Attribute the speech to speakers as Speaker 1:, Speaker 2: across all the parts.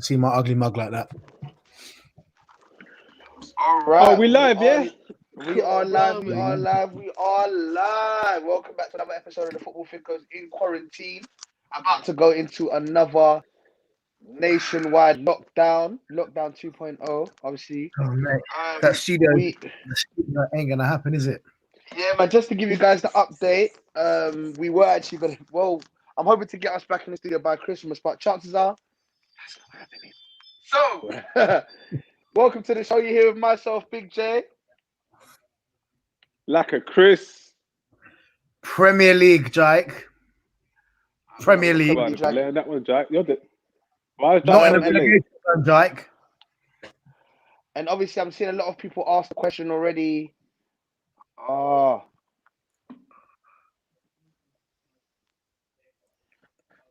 Speaker 1: see my ugly mug like that.
Speaker 2: All right.
Speaker 3: Oh, we live, yeah?
Speaker 2: We are live. We are live. We are live. Welcome back to another episode of the Football Thinkers in Quarantine. About to go into another nationwide lockdown 2.0, obviously.
Speaker 1: Oh, mate. That studio ain't gonna happen, is it?
Speaker 2: Yeah, man, just to give you guys the update, we were actually gonna, I'm hoping to get us back in the studio by Christmas, but chances are that's not happening. So welcome to the show. You're here with myself, Big J.
Speaker 3: Like a Chris.
Speaker 1: Premier League, Jake. Premier League.
Speaker 3: Come on, learn that one, Jack. You're the... Why is
Speaker 1: Not in
Speaker 3: that
Speaker 1: the relegation zone, Jake.
Speaker 2: And obviously, I'm seeing a lot of people ask the question already. Oh.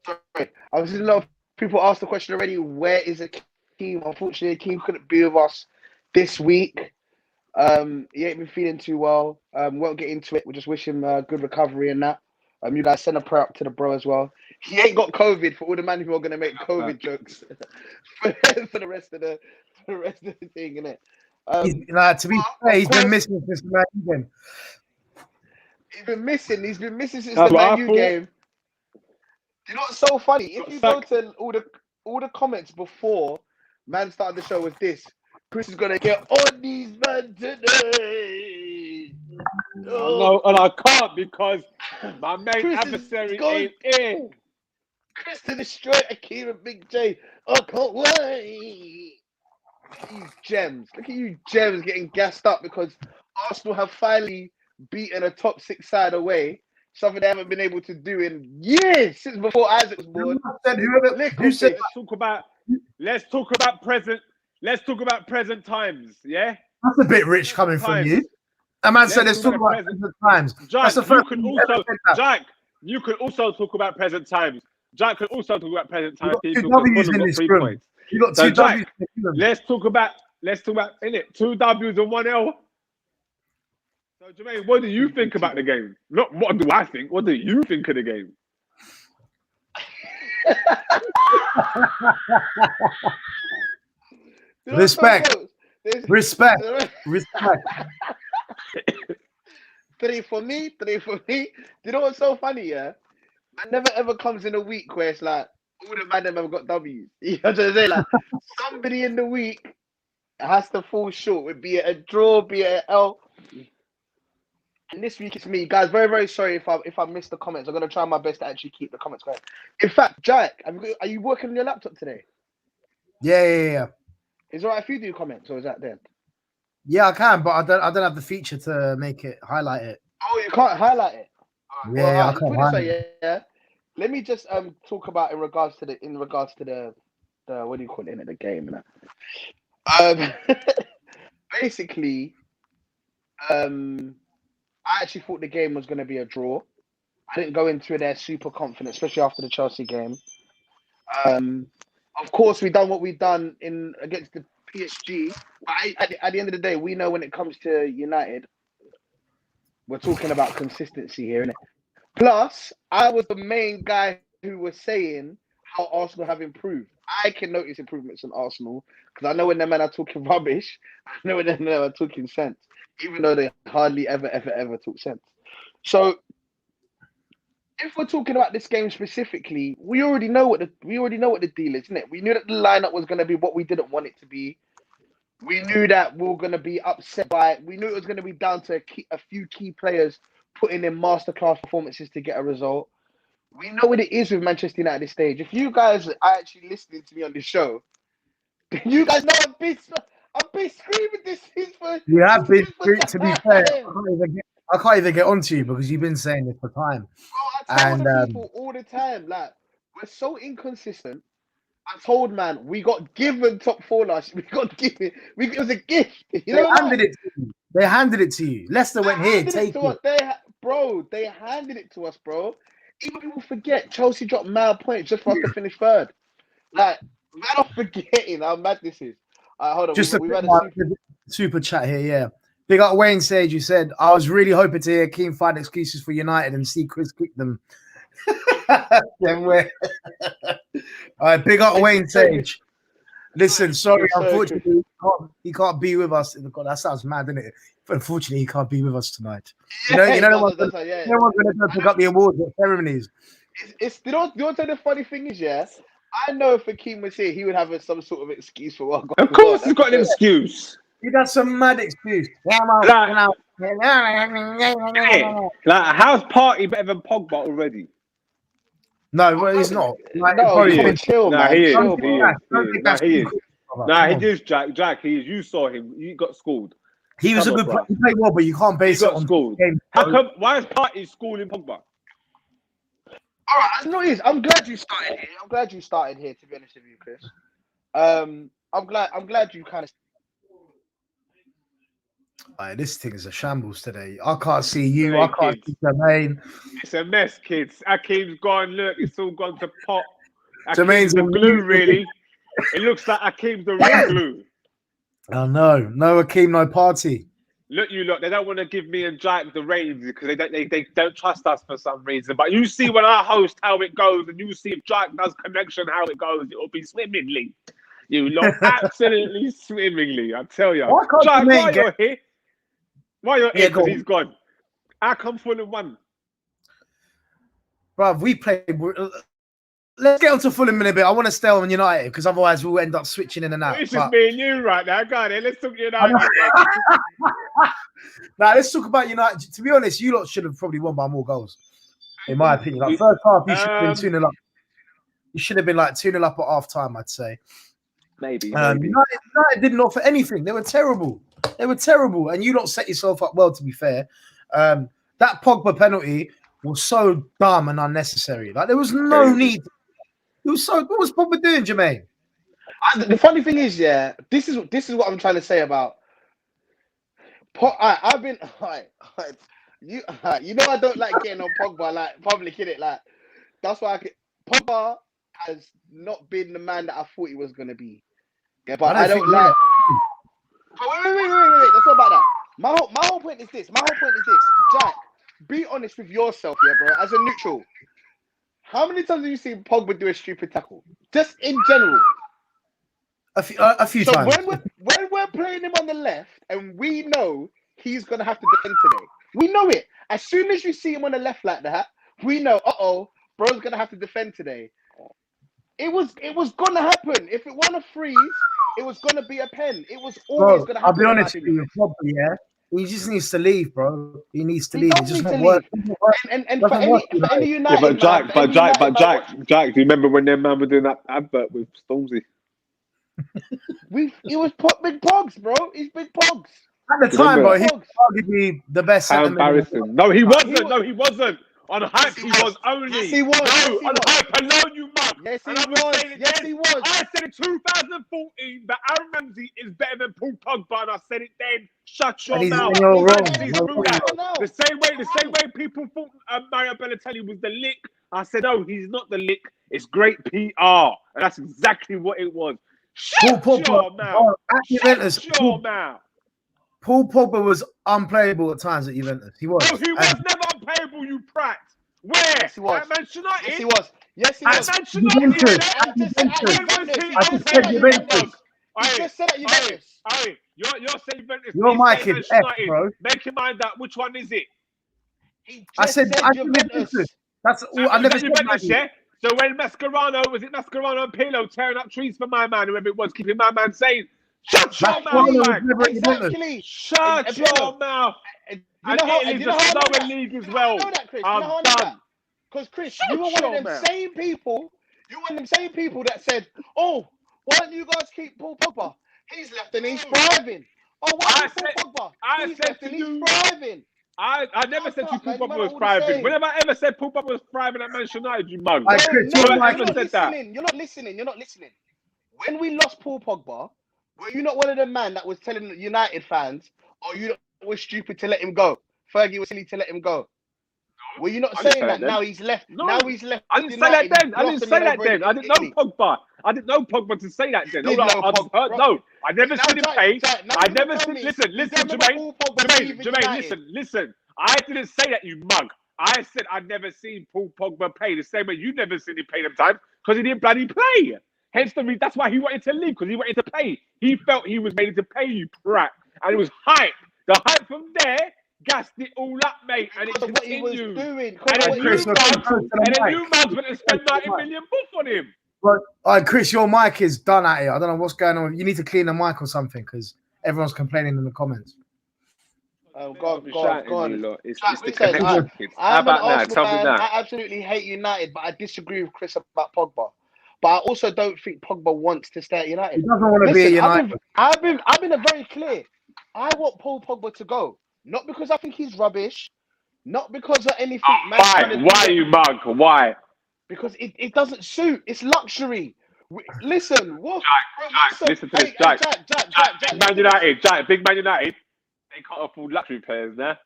Speaker 2: Sorry. I was seeing a lot of people ask the question already, where is Akeem? Unfortunately, Akeem couldn't be with us this week. He ain't been feeling too well. Won't get into it. We'll just wish him a good recovery and that. You guys send a prayer up to the bro as well. He ain't got COVID for all the men who are going to make COVID jokes for the rest of the thing, innit?
Speaker 1: To be fair, he's been missing since the Man U game.
Speaker 2: He's been missing since the Man U game. You know what's so funny? If you go to all the comments before man started the show with this, Chris is gonna get on these men today.
Speaker 3: No, and I can't because my main adversary ain't in.
Speaker 2: Chris to destroy Akeem and Big J. I can't wait. Look at you gems. Look at you gems getting gassed up because Arsenal have finally beaten a top 6 side away. Something they haven't been able to do in years since before Isaac was born.
Speaker 3: Let's talk about present times. Yeah,
Speaker 1: that's a bit rich coming from you. A man said, "Let's talk about present times."
Speaker 3: Jack, you can also talk about present times. Jack can also talk about present times.
Speaker 1: You got 2 W's in this room. You got 2 W's.
Speaker 3: Let's talk about in it 2 W's and 1 L. So Jermaine, what do you think about the game? Not what do I think. What do you think of the game?
Speaker 1: Respect.
Speaker 2: 3 for me. You know what's so funny, yeah? Man never ever comes in a week where it's like all the man have got W's. You know what I'm saying? Like somebody in the week has to fall short, be it a draw, be it an L. And this week it's me, guys. Very, very sorry if I missed the comments. I'm gonna try my best to actually keep the comments going. In fact, Jack, are you working on your laptop today?
Speaker 1: Yeah.
Speaker 2: Is it alright if you do comments, or is that dead?
Speaker 1: Yeah, I can, but I don't have the feature to make it highlight it.
Speaker 2: Oh, you can't highlight it.
Speaker 1: Yeah, I can't highlight
Speaker 2: it. Yeah. Let me just talk about in regards to the what do you call it, the game, basically, I actually thought the game was going to be a draw. I didn't go into it there super confident, especially after the Chelsea game. Of course, we done what we done against the PSG. But at the end of the day, we know when it comes to United, we're talking about consistency here, innit? Plus, I was the main guy who was saying how Arsenal have improved. I can notice improvements in Arsenal because I know when the men are talking rubbish, I know when the men are talking sense, even though they hardly ever talk sense. So, if we're talking about this game specifically, we already know what the deal is, isn't it? We knew that the lineup was going to be what we didn't want it to be. We knew that we were going to be upset by it. We knew it was going to be down to a few key players putting in masterclass performances to get a result. We know what it is with Manchester United at this stage. If you guys are actually listening to me on this show, you guys know I've been screaming this since for.
Speaker 1: You have been, to be fair. I can't even get onto you because you've been saying this for time.
Speaker 2: Bro, I tell people all the time, like, we're so inconsistent. I told man, we got given top 4 last year. We got given. It was a gift.
Speaker 1: They handed it to you. Leicester went here, take it.
Speaker 2: They handed it to us, bro. Even people forget Chelsea dropped mad points just for us to finish 3rd. Like, man, I'm forgetting how mad this is. Hold on.
Speaker 1: Just we've had a super chat here, yeah. Big up Wayne Sage, you said, I was really hoping to hear Keane find excuses for United and see Chris kick them. All right, big up Wayne Sage. Listen, sorry,
Speaker 2: You're so
Speaker 1: unfortunately, he can't be with us. That sounds mad, doesn't it? But unfortunately, he can't be with us tonight. You know,
Speaker 2: Yeah,
Speaker 1: no
Speaker 2: no,
Speaker 1: one's
Speaker 2: that's
Speaker 1: gonna,
Speaker 2: right, yeah.
Speaker 1: no one's gonna go pick up the awards at ceremonies.
Speaker 2: It's you know what the funny thing is, yeah. I know if Akeem was here, he would have some sort of excuse for what.
Speaker 3: Of course, he's got an excuse.
Speaker 1: He got some mad excuse.
Speaker 3: Like, how's Party better than Pogba already?
Speaker 1: No, well, he's not. Like,
Speaker 2: No,
Speaker 1: probably
Speaker 3: he
Speaker 2: come on,
Speaker 3: is.
Speaker 2: chill,
Speaker 3: Nah,
Speaker 2: man.
Speaker 3: he is.
Speaker 2: Chill,
Speaker 3: He
Speaker 2: bro.
Speaker 3: is. He is. Nah, he is. Nah, he is, Jack. Jack, he is. You saw him. You got schooled.
Speaker 1: He was a good player. He played well, but you can't
Speaker 3: He
Speaker 1: base it
Speaker 3: got
Speaker 1: on
Speaker 3: schooled.
Speaker 1: games.
Speaker 3: How come? Why is Party schooling Pogba?
Speaker 2: All right, no, it is. I'm glad you started here. I'm glad you started here. To be honest with you, Chris. I'm glad you kind of.
Speaker 1: This thing is a shambles today. I can't see you.
Speaker 3: Hey,
Speaker 1: I can't
Speaker 3: kids.
Speaker 1: see Jermaine.
Speaker 3: It's a mess, kids. Akeem's gone. Look, it's all gone to pot.
Speaker 1: Jermaine's
Speaker 3: Akeem's the
Speaker 1: on
Speaker 3: glue,
Speaker 1: mute.
Speaker 3: really. It looks like Akeem's the real glue.
Speaker 1: Oh no, no Akeem, no party.
Speaker 3: Look, they don't want to give me and Jack the ratings because they don't trust us for some reason. But you see when I host how it goes, and you see if Jack does connection how it goes, it will be swimmingly. You lot, absolutely swimmingly. I tell you,
Speaker 1: Why can't
Speaker 3: Jack,
Speaker 1: Jermaine
Speaker 3: why you're here? Why you're here?
Speaker 1: go
Speaker 3: Because
Speaker 1: on.
Speaker 3: he's gone. I come Fulham one.
Speaker 1: Bruv, we played. Let's get on to Fulham in a bit. I want to stay on United because otherwise we'll end up switching in and out.
Speaker 3: It's just me and you right now. Go on, then. Let's talk United.
Speaker 1: Now let's talk about United. To be honest, you lot should have probably won by more goals, in my opinion. Like first half, you should have been 2-0 up. You should have been like 2-0 up at half time, I'd say.
Speaker 3: Maybe.
Speaker 1: United didn't offer anything. They were terrible. And you lot set yourself up well, to be fair. That Pogba penalty was so dumb and unnecessary. Like there was no need. It was so. What was Pogba doing, Jermaine?
Speaker 2: The funny thing is, yeah, this is what I'm trying to say about. I've been you know I don't like getting on Pogba like public in it like that's why Pogba has not been the man that I thought he was gonna be. Yeah, but I don't like. Wait. That's not about that. My whole point is this. Jack, be honest with yourself, yeah, bro. As a neutral, how many times have you seen Pogba do a stupid tackle? Just in general.
Speaker 1: A few
Speaker 2: so
Speaker 1: times.
Speaker 2: when we're playing him on the left, and we know he's gonna have to defend today. We know it. As soon as you see him on the left like that, we know. Bro's gonna have to defend today. It was gonna happen. If it wasn't a freeze, it was gonna be a pen. It was always gonna happen.
Speaker 1: I'll be honest with you, Pogba, yeah. He just needs to leave, bro. He needs to leave.
Speaker 2: Does
Speaker 1: It's just
Speaker 2: need
Speaker 1: not
Speaker 2: to
Speaker 1: working.
Speaker 2: leave. And for any United,
Speaker 3: Jack, do you remember when them man were doing that advert with Stormzy?
Speaker 2: It was Big Pogs, bro. He's Big Pogs.
Speaker 1: At the time, bro, he was arguably the best.
Speaker 3: How embarrassing! No, he wasn't. On hype, he was only.
Speaker 2: Yes, he was.
Speaker 3: On hype alone, you mug.
Speaker 2: Yes, he was. Yes, he was.
Speaker 3: I said in 2014 that Aaron Ramsey is better than Paul Pogba, and I said it then. Shut your mouth. The same way people thought Mario Balotelli was the lick. I said, no, he's not the lick. It's great PR, and that's exactly what it was. Shut your mouth. Shut your mouth.
Speaker 1: Paul Pogba was unplayable at times at Juventus. He was.
Speaker 3: No, he was never unplayable, you prat. Where?
Speaker 2: Yes, he was.
Speaker 3: At Manchester United?
Speaker 2: Yes, he was. Yes, he was.
Speaker 3: At Manchester United?
Speaker 1: I just said Juventus.
Speaker 2: You just said that Juventus.
Speaker 3: You're saying Juventus.
Speaker 1: Your mic is F, bro.
Speaker 3: Make your mind up. Which one is it?
Speaker 1: I said Juventus. That's all. I never said
Speaker 3: Juventus, yeah? So when Mascherano and Pirlo tearing up trees for my man, whoever it was, keeping my man saying, shut your mouth, man.
Speaker 2: Exactly.
Speaker 3: Shut your mouth. And Italy's a slower league as well. I'm done.
Speaker 2: Because Chris, you were one of them same people. You were one of them same people that said, "Oh, why don't you guys keep Paul Pogba? He's left and he's thriving. Oh, why Paul Pogba? He's left and he's thriving."
Speaker 3: I never said Paul Pogba was thriving. When have I ever said Paul Pogba was thriving at Manchester United, you mug?
Speaker 2: You're not listening. When we lost Paul Pogba, were you not one of the man that was telling the United fans, "Oh, you were stupid to let him go. Fergie was silly to let him go." Were you not saying that? Now he's left.
Speaker 3: No.
Speaker 2: Now he's left.
Speaker 3: I didn't say that then. I didn't know Pogba. I didn't know Pogba to say that then. No, I never seen him play. I never seen. Listen, Jermaine. Listen. I didn't say that, you mug. I said I'd never seen Paul Pogba play the same way you never seen him play them times because he didn't bloody play. Hence the reason. That's why he wanted to leave, because he wanted to pay. He felt he was ready to pay you, prat, and it was hype. The hype from there gassed it all up, mate, and it
Speaker 2: What he was
Speaker 3: continued.
Speaker 2: doing.
Speaker 3: And then
Speaker 1: Chris,
Speaker 3: you mugs went and spent 90 million bucks on him.
Speaker 1: But, Chris, your mic is done at it. I don't know what's going on. You need to clean the mic or something because everyone's complaining in the comments.
Speaker 2: Oh, God.
Speaker 3: It's the connection, kids. How about now? Tell me now.
Speaker 2: I absolutely hate United, but I disagree with Chris about Pogba. But I also don't think Pogba wants to stay at United.
Speaker 1: He doesn't want to be at United.
Speaker 2: I've been very clear. I want Paul Pogba to go. Not because I think he's rubbish. Not because of anything.
Speaker 3: Why, you mug? Why?
Speaker 2: Because it doesn't suit. It's luxury. Listen, what?
Speaker 3: Jack, listen to this, Jack. Man United, big Man United. They can't afford luxury players now.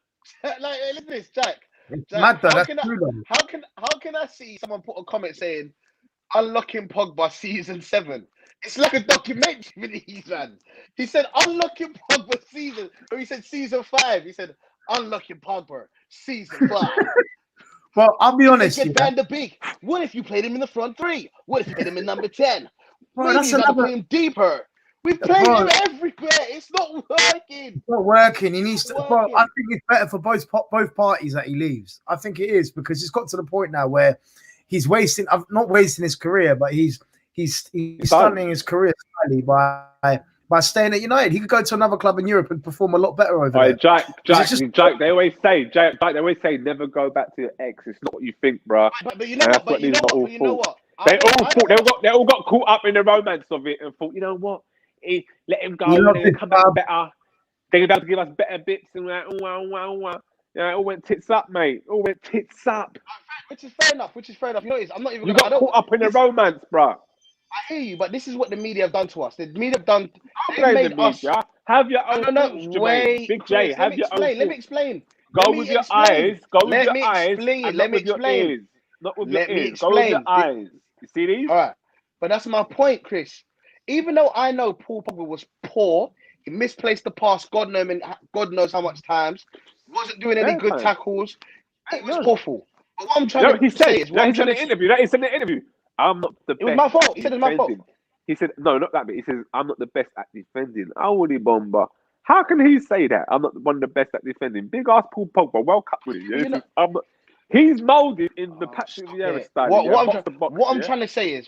Speaker 2: Listen to this, Jack.
Speaker 1: Mad though,
Speaker 2: how can I see someone put a comment saying unlocking Pogba season 7? It's like a documentary, man. He said unlocking Pogba season, or he said season 5. He said unlocking Pogba season 5.
Speaker 1: Well, I'll be honest.
Speaker 2: Van de Beek. What if you played him in the front 3? What if you played him in number 10?
Speaker 1: Bro,
Speaker 2: Maybe you gotta play him deeper. We played him everywhere. It's not working.
Speaker 1: It's not working. He needs to. Bro, I think it's better for both parties that he leaves. I think it is because it's got to the point now where he's wasting. Not wasting his career, but he's stunning his career slightly by staying at United. He could go to another club in Europe and perform a lot better over there.
Speaker 3: Jack, they always say never go back to your ex. It's not what you think, bro.
Speaker 2: But you know what?
Speaker 3: They all got caught up in the romance of it and thought, you know what? Let him go. They're gonna come back better. They're gonna give us better bits and that. It all went tits up, mate. All went tits up.
Speaker 2: Which is fair enough. You know, I'm not even.
Speaker 3: You got caught up in the romance, bro.
Speaker 2: I hear you, but this is what the media have done to us. The media have done.
Speaker 3: Have your own.
Speaker 2: Wait,
Speaker 3: Big J. Have your own.
Speaker 2: Let me explain.
Speaker 3: Go with your eyes. Go with your eyes.
Speaker 2: Let me explain.
Speaker 3: Not with your ears. Go with your eyes. You see these?
Speaker 2: All right, but that's my point, Chris. Even though I know Paul Pogba was poor, he misplaced the pass. God knows how much times. Wasn't doing any good tackles. It was awful. But what I'm trying to say is,
Speaker 3: he said in the interview. I'm not the best.
Speaker 2: It was my fault. He said it's my fault.
Speaker 3: He said no, not that bit. He says I'm not the best at defending. Awoli Bomba. How can he say that? I'm not one of the best at defending. Big ass Paul Pogba. Well cut with it. He's molded in the Patrick Vieira style.
Speaker 2: What I'm trying to say is,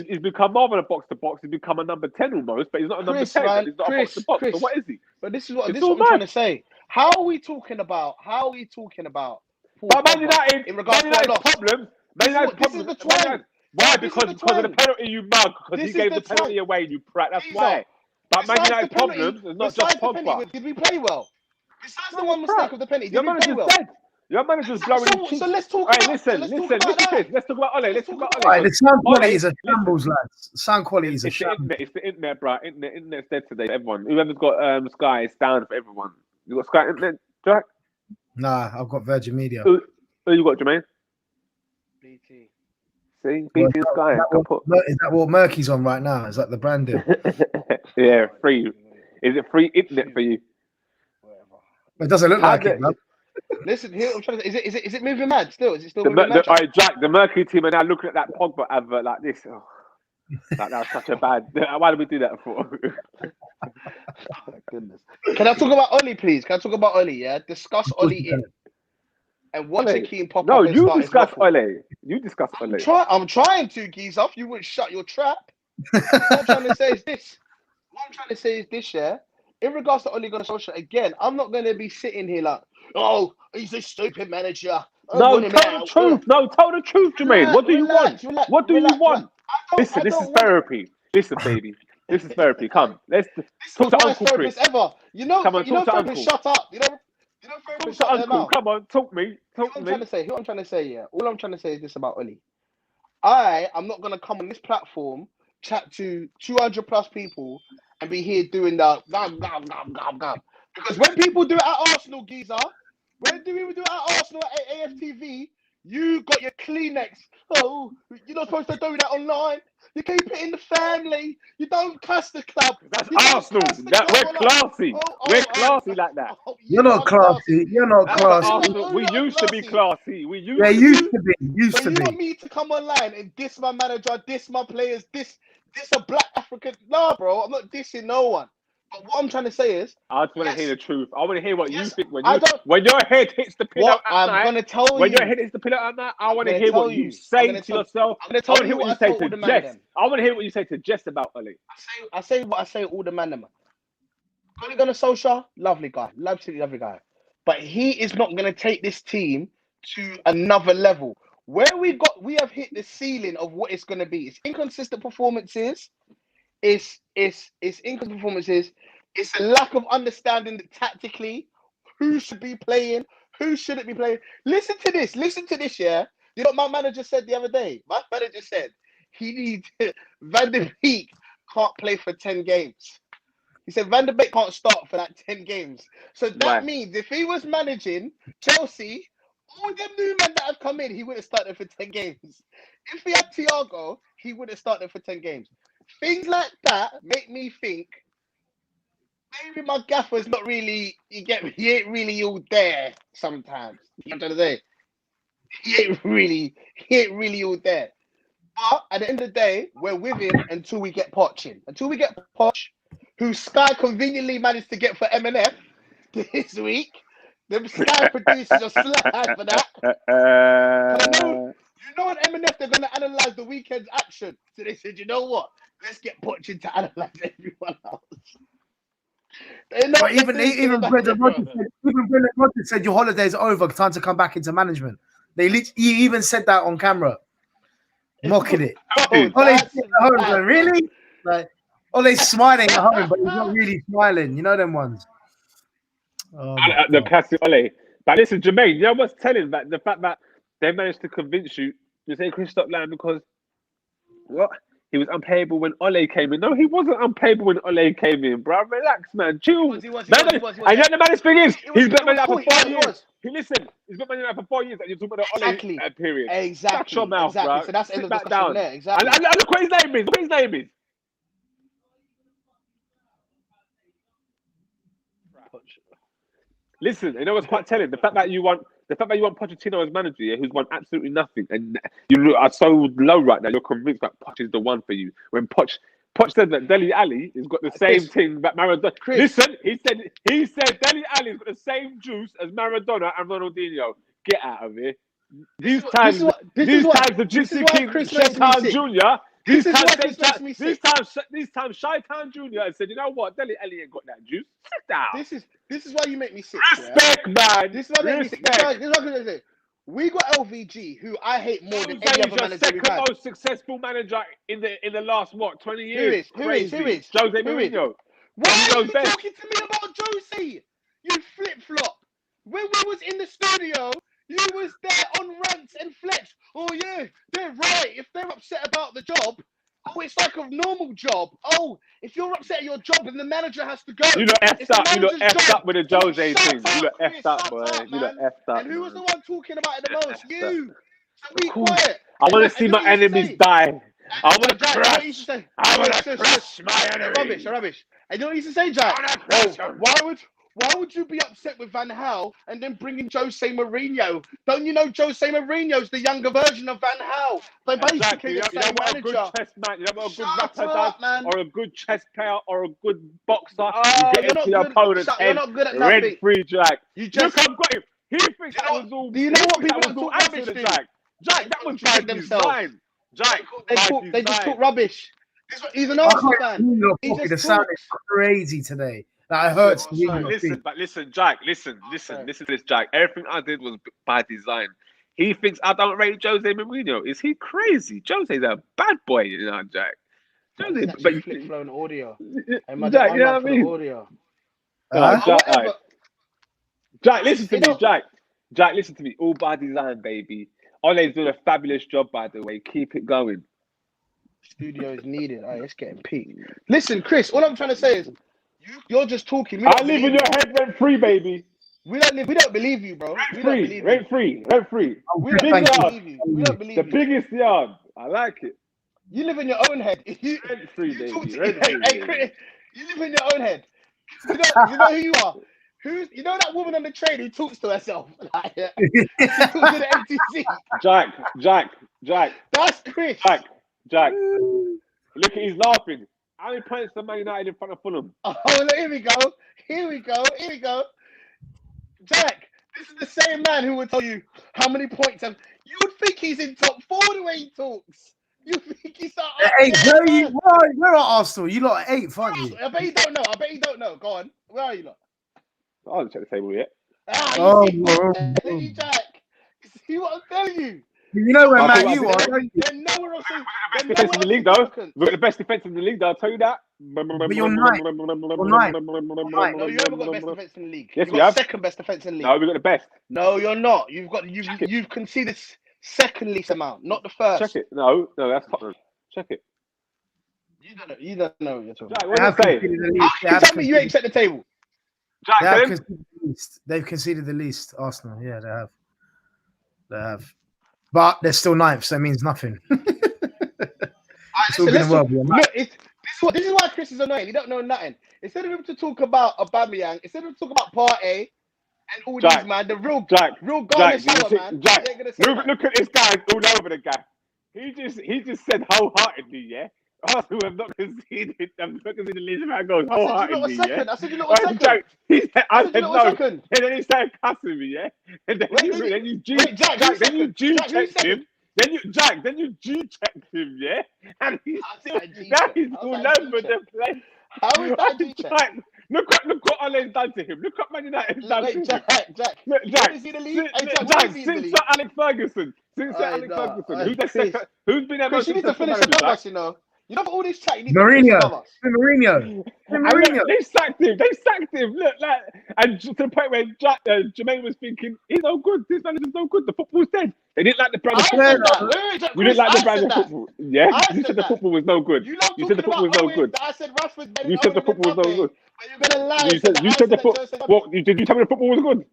Speaker 3: he's become more than a box to box. He's become a number 10 almost, but he's not a number 10.
Speaker 2: Man,
Speaker 3: he's not a box to box. So what is he?
Speaker 2: But this is what I'm trying to say. How are we talking about?
Speaker 3: Man United in regards to problems. Man United problems. Why? Because of the penalty, you mug. Because he gave the penalty away, you prat. That's why. But Man United problems is not just Pogba.
Speaker 2: Did we play well? Besides the one mistake of the penalty, did we play well?
Speaker 3: Your manager's blowing his cheeks.
Speaker 2: So let's talk about
Speaker 3: listen. Let's talk about Ole.
Speaker 1: The sound quality is a shambles, lads. Sound quality is a shambles.
Speaker 3: It's the internet, bro. Internet's dead today. Everyone. Whoever's got Sky, it's down for everyone. You got Sky Internet, Jack?
Speaker 1: Nah, I've got Virgin Media.
Speaker 3: Who you got, Jermaine?
Speaker 2: BT.
Speaker 3: See, BT and Sky.
Speaker 1: Is that what Murky's on right now? Is that the branding?
Speaker 3: Yeah, free. Is it free internet for you?
Speaker 2: Whatever.
Speaker 1: It doesn't look like it, man.
Speaker 2: Listen, here I'm trying to say, is it moving mad still? Is it still
Speaker 3: moving
Speaker 2: mad?
Speaker 3: Jack, the Mercury team are now looking at that Pogba advert like this. Oh, that was such a bad. Why did we do that for?
Speaker 2: Oh, goodness. Can I talk about Oli, please? Can I talk about Oli? Yeah, discuss Oli in and watch a keen pop.
Speaker 3: No, you discuss Oli. You discuss Oli.
Speaker 2: I'm trying to, Geezer. You wouldn't shut your trap. What I'm trying to say is this. Yeah. In regards to Ole Gunnar Solskjaer, again, I'm not going to be sitting here like, oh, he's a stupid manager.
Speaker 3: No, tell the truth. No, tell the truth, Jermaine. What do you want? What do you want? Listen, this is therapy. Listen, baby. This is therapy. Come, let's talk to Uncle Chris.
Speaker 2: Ever. You know,
Speaker 3: come on, talk to Uncle.
Speaker 2: Shut up. You know,
Speaker 3: talk to Uncle. Come on, talk to me.
Speaker 2: What I'm trying to say, yeah. All I'm trying to say is this about Oli. I'm not going to come on this platform, chat to 200 plus people, and be here doing the gum. Because when people do it at Arsenal, Geezer, when do people do it at Arsenal at AFTV, You got your Kleenex. Oh, you're not supposed to do that online. You keep it in the family. You don't cuss the club.
Speaker 3: That's
Speaker 2: You don't
Speaker 3: Arsenal.
Speaker 2: cuss the
Speaker 3: That
Speaker 2: club
Speaker 3: we're
Speaker 2: or like-
Speaker 3: classy. We're classy like that.
Speaker 1: You're not classy. You're not
Speaker 3: That's
Speaker 1: classy.
Speaker 3: Arsenal. We used to be classy. We used
Speaker 1: They
Speaker 3: to
Speaker 1: used to be. Used
Speaker 2: So
Speaker 1: to
Speaker 2: you want
Speaker 1: be.
Speaker 2: me to come online and diss my manager, diss my players, diss a black African? Nah, bro, I'm not dissing no one. But what I'm trying to say is,
Speaker 3: I just want to hear the truth. I want to hear what you think when your head hits the pillow
Speaker 2: what
Speaker 3: at
Speaker 2: I'm
Speaker 3: night.
Speaker 2: gonna tell you.
Speaker 3: When your head hits the pillow at night, I want to hear what you say to yourself.
Speaker 2: I'm gonna
Speaker 3: I
Speaker 2: tell
Speaker 3: want to hear
Speaker 2: you
Speaker 3: what you
Speaker 2: what
Speaker 3: say
Speaker 2: I told
Speaker 3: to
Speaker 2: all the man
Speaker 3: Jess.
Speaker 2: them.
Speaker 3: I want to hear what you say to Jess about Ole.
Speaker 2: I say what I say all the man them. Ole Gunnar Solskjaer, lovely guy, absolutely lovely guy. But he is not gonna take this team to another level. Where we have hit the ceiling of what it's gonna be. It's inconsistent performances. It's inconsistent performances. It's a lack of understanding that tactically who should be playing, who shouldn't be playing. Listen to this, yeah. You know what my manager said the other day? My manager said he needs Van der Beek can't play for 10 games. He said Van der Beek can't start for that 10 games. So that means if he was managing Chelsea, all them new men that have come in, he would have started for 10 games. If he had Thiago, he would have started for 10 games. Things like that make me think maybe my gaffer's not really, he ain't really all there sometimes. You know what I'm trying to say? He ain't really all there. But at the end of the day, we're with him until we get Poch in. Until we get Poch, who Sky conveniently managed to get for M&F this week. The Sky producers are slag for that. You know what M&F, they're going to analyse the weekend's action. So they said, you know what? Let's get Poch in to analyse everyone else.
Speaker 1: But even Brendan Rodgers said your holiday's over, time to come back into management. He even said that on camera, mocking it. Really? Like Ole's smiling at home, but he's not really smiling. You know them ones.
Speaker 3: The classic Ole. But listen, Jermaine, you know what's telling that the fact that they managed to convince you to say Chris stop lying because what? He was unpayable when Ole came in. No, he wasn't unpayable when Ole came in, bro. Relax, man. Chill. He was. And you know the maddest thing is, he's been managing for 4 years. He's been managing for 4 years and you're talking about the Ole period.
Speaker 2: Exactly.
Speaker 3: Shut your mouth, bro.
Speaker 2: So that's the end of the
Speaker 3: down.
Speaker 2: There. Exactly.
Speaker 3: And look what his name is. Look what his name is. Listen, you know what's quite telling? The fact that you want Pochettino as manager, yeah, who's won absolutely nothing, and you are so low right now. You're convinced that Poch is the one for you. When Poch said that Dele Alli has got the same thing that Maradona. Listen, he said Dele Alli's got the same juice as Maradona and Ronaldinho. Get out of here. These times, the Gypsy King, Shaitan Jr. These times, Shaitan Jr. has said, you know what, Dele Alli ain't got that juice. Sit down.
Speaker 2: This is why you make me sick.
Speaker 3: Respect, man.
Speaker 2: This is why you make me sick. This is what I'm going to say. We got LVG, who I hate more than any other manager we've had.
Speaker 3: Second most successful manager in the last 20 years.
Speaker 2: Who is?
Speaker 3: Jose Mourinho.
Speaker 2: Why are you talking to me about Jose? You flip flop. When we was in the studio, you was there on rants and flex. Oh yeah, they're right. If they're upset about the job, it's like a normal job. Oh, if you're upset at your job, then the manager has to go.
Speaker 3: You look effed up with the Jose thing. You look effed up, boy. You look effed up.
Speaker 2: And who was the one talking about it the most? You. So be quiet.
Speaker 3: I want to see my enemies die. I want to crush. I want to crush my enemies.
Speaker 2: Rubbish. And you know what he used to say, Jack? Why would you be upset with Van Gaal and then bring in Jose Mourinho? Don't you know Jose Mourinho's the younger version of Van Gaal? They're basically the same manager.
Speaker 3: You know what a good chess man, you know what a good rapper does, or a good chess player, or a good boxer. You get into your opponent's head, red-free, Jack. Look, I've got him. He thinks that was all.
Speaker 2: Do you know what people
Speaker 3: that was all accident, Jack? Jack, that was by design. Jack,
Speaker 2: they just talk rubbish. He's an Arsenal fan.
Speaker 1: The sound is crazy today. That hurts.
Speaker 3: Listen, Jack. Listen to this, Jack. Everything I did was by design. He thinks I don't rate Jose Mourinho. Is he crazy? Jose's a bad boy, you know, Jack.
Speaker 2: Jose, but flip flowing audio.
Speaker 3: Jack, you know what I mean?
Speaker 2: Audio.
Speaker 3: Jack, listen to me, Jack. Jack, listen to me. All by design, baby. Ole's doing a fabulous job, by the way. Keep it going.
Speaker 2: Studio is needed. All right, it's getting peaked. Listen, Chris, all I'm trying to say is, you're just talking.
Speaker 3: I live in your head rent free, baby.
Speaker 2: We don't believe you, bro. We don't believe you.
Speaker 3: Rent free.
Speaker 2: We don't believe you. We don't believe
Speaker 3: The
Speaker 2: you.
Speaker 3: biggest yard. I like it.
Speaker 2: You live in your own head.
Speaker 3: Rent free, baby.
Speaker 2: Hey, you live in your own head. You know who you are. You know that woman on the train who talks to herself? She talks to the MTC.
Speaker 3: Jack.
Speaker 2: That's Chris.
Speaker 3: Jack. Look at he's laughing. How many points to Man United in front of Fulham?
Speaker 2: Oh, look, here we go. Jack, this is the same man who will tell you how many points. You would think he's in top 4 the way he talks. You think he's up
Speaker 1: there? Where are Arsenal? You lot are 8th, aren't you?
Speaker 2: I bet you don't know. Go on. Where are you lot?
Speaker 3: I haven't checked the table yet.
Speaker 2: Jack. See what I'm telling you?
Speaker 1: You know where Man U are, don't you?
Speaker 2: They're nowhere else.
Speaker 3: Best defense in the league, though. We've got the best defense in the league, though. I'll tell you that.
Speaker 1: But you're 9th.
Speaker 2: No, you haven't got best defense in the league.
Speaker 3: Yes,
Speaker 2: You've
Speaker 3: we
Speaker 2: got
Speaker 3: have.
Speaker 2: second best defense in the league.
Speaker 3: No, we've got the best.
Speaker 2: No, you're not. You've conceded second least amount, not the first.
Speaker 3: Check it. No, that's Tottenham. Check it.
Speaker 2: You don't know what you're talking
Speaker 3: Jack, what are you saying?
Speaker 2: about. Tell me you ain't checked the table.
Speaker 3: Jack,
Speaker 1: they've conceded the least. Arsenal, yeah, they have. But they're still 9th, so it means nothing.
Speaker 2: This is why Chris is annoying. He don't know nothing. Instead of him to talk about Aubameyang, instead of him to talk about Partey and all these, man, the real Garner Shower, man.
Speaker 3: Look at this guy all over the guy. He just said wholeheartedly, yeah. Arsenal have not conceded. I'm not conceded the least amount of goals wholeheartedly, yeah.
Speaker 2: I said you lot a second.
Speaker 3: I said no. And then he started cussing me, yeah. And then you G-checked him. Then you G-checked him, yeah. And he's all over the place.
Speaker 2: How is that G-check?
Speaker 3: Look what Ole's done to him. Look what Man United's done to him.
Speaker 2: Jack.
Speaker 3: Since Sir Alex Ferguson. Who's been at
Speaker 2: Chris, you need to finish the podcast, you know. You know, for all this chat, you need
Speaker 1: Mourinho.
Speaker 2: to
Speaker 1: Mourinho.
Speaker 3: They sacked him. Look, and to the point where Jermaine was thinking, he's no good. This manager's no good. The football's dead. They didn't like the brand of football. You didn't like the brand of football. Yeah, you said the football was no good. You said the football was no good.
Speaker 2: I said Rashford.
Speaker 3: You said the football was no good.
Speaker 2: But you're gonna lie.
Speaker 3: You said the football. What? Did you tell me the football was good?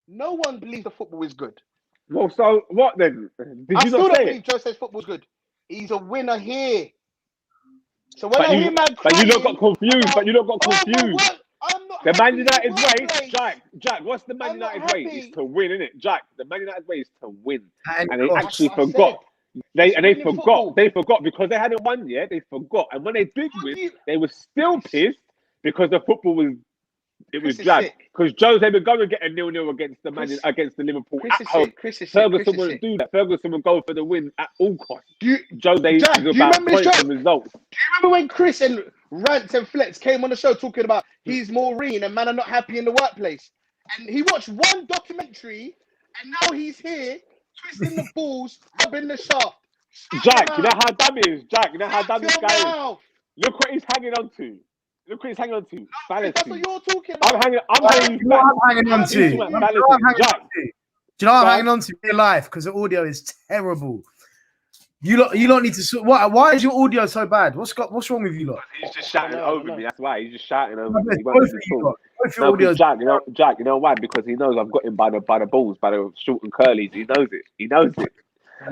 Speaker 2: No one believes the football is good.
Speaker 3: Well, so what then? Did you not say it?
Speaker 2: Believe Joe says football's good. He's a winner here. So when I hear man
Speaker 3: but you don't got confused.
Speaker 2: I'm not
Speaker 3: the Man United
Speaker 2: way,
Speaker 3: Jack. What's the Man United way? Is to win, isn't it, Jack? The Man United way is to win,
Speaker 1: and
Speaker 3: they actually forgot. They forgot because they hadn't won yet. They forgot, and when they did win, they were still pissed because the football was. It was dragged because Jose would go and get a 0-0 against the Liverpool at home. Ferguson wouldn't do that. Ferguson would go for the win at all costs. Jose is about points and results.
Speaker 2: Do you remember when Chris and Rants and Flex came on the show talking about he's Maureen and man are not happy in the workplace? And he watched one documentary and now he's here twisting the balls, rubbing the shaft.
Speaker 3: Jack, you know how dumb he is. Jack, you know how dumb this guy is. Look what he's hanging on to. Fallacy.
Speaker 2: That's what you're talking about.
Speaker 3: I'm hanging on to.
Speaker 1: Do you know what I'm hanging on to? Real life, because the audio is terrible. You lot need to. Why is your audio so bad? What's wrong with you lot?
Speaker 3: He's just shouting over me. That's why he's just shouting over me. Jack, you know why? Because he knows I've got him by the balls, by the short and curlies. He knows it.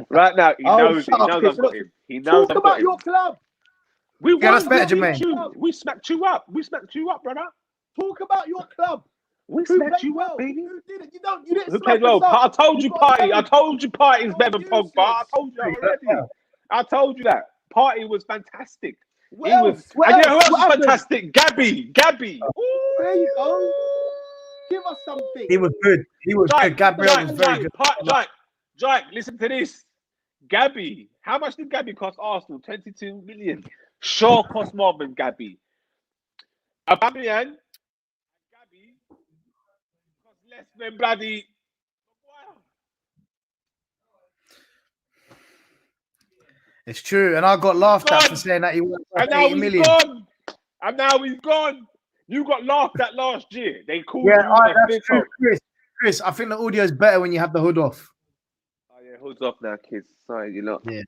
Speaker 3: Right now, he knows I've got him. He knows I've got him.
Speaker 2: Your club.
Speaker 3: We won.
Speaker 1: That's better, Jermaine.
Speaker 3: We smacked you up. Brother.
Speaker 2: Talk about your club.
Speaker 3: We smacked you up, baby.
Speaker 2: Who did it? You didn't.
Speaker 3: Who played well? I told you, Partey. I told you, Partey's better than Pogba. I told you that already. I told you that. Partey was fantastic. And you know who else was fantastic? Gabby.
Speaker 2: There you go. Give us something.
Speaker 1: He was good. Good. Gabriel was very good.
Speaker 3: Jack, listen to this. Gabby. How much did Gabby cost Arsenal? 22 million. Shaw cost more than Gabby. Aubameyang and Gabby cost less than bloody.
Speaker 1: It's true, and I got laughed at for saying that he was
Speaker 3: and now he's gone. You got laughed at last year. They called you
Speaker 1: that's true, Chris. I think the audio is better when you have the hood off.
Speaker 3: Oh yeah, hood's off now, kids. Sorry, you lot.
Speaker 1: Yeah.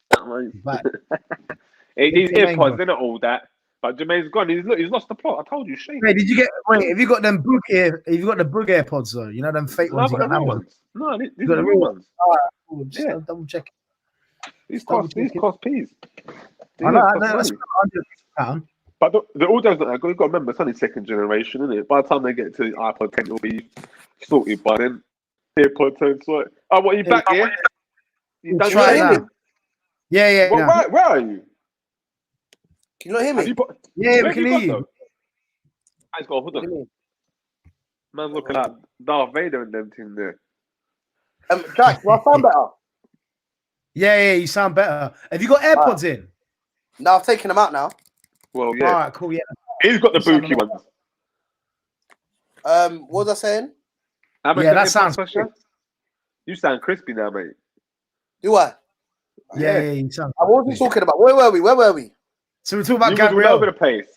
Speaker 3: These earpods, they're not all that. But Jermaine's gone. He's lost the plot. I told you, shake.
Speaker 1: Wait, have you got them book ear? Have you got the book AirPods though? You know them fake
Speaker 3: No,
Speaker 1: ones.
Speaker 3: I've
Speaker 1: You
Speaker 3: got
Speaker 1: got
Speaker 3: the
Speaker 1: that
Speaker 3: real
Speaker 1: one.
Speaker 3: ones. No, these
Speaker 1: You
Speaker 3: are
Speaker 1: got
Speaker 3: the
Speaker 1: the
Speaker 3: real
Speaker 1: real
Speaker 3: ones.
Speaker 1: All right, cool. Just
Speaker 3: Yeah.
Speaker 1: double check.
Speaker 3: These cost peas.
Speaker 1: I know. That's £100.
Speaker 3: But the audio's not that good. You've got to remember, it's only second generation, isn't it? By the time they get to the iPod 10, it'll be sorted by then. AirPod 10 sorted. Oh, what, you back here? You done
Speaker 1: Try it
Speaker 3: that?
Speaker 1: now. Yeah.
Speaker 3: Well, where are you?
Speaker 4: Can you not hear me?
Speaker 1: Yeah, we can hear you.
Speaker 3: I just got a hood on. Man's looking like Darth Vader and them thing there.
Speaker 4: Jack, do I sound better?
Speaker 1: Yeah, you sound better. Have you got AirPods in?
Speaker 4: No, I've taken them out now.
Speaker 3: Well, yeah.
Speaker 1: All right, cool. Yeah.
Speaker 3: He's got the bookie ones.
Speaker 4: What was I saying?
Speaker 1: Yeah, that sounds good.
Speaker 3: You sound crispy now, mate.
Speaker 4: Do I?
Speaker 1: Yeah, you sound.
Speaker 4: What was we talking about? Where were we?
Speaker 1: So we're talking about
Speaker 3: you
Speaker 1: Gabrielle.
Speaker 3: all over the place.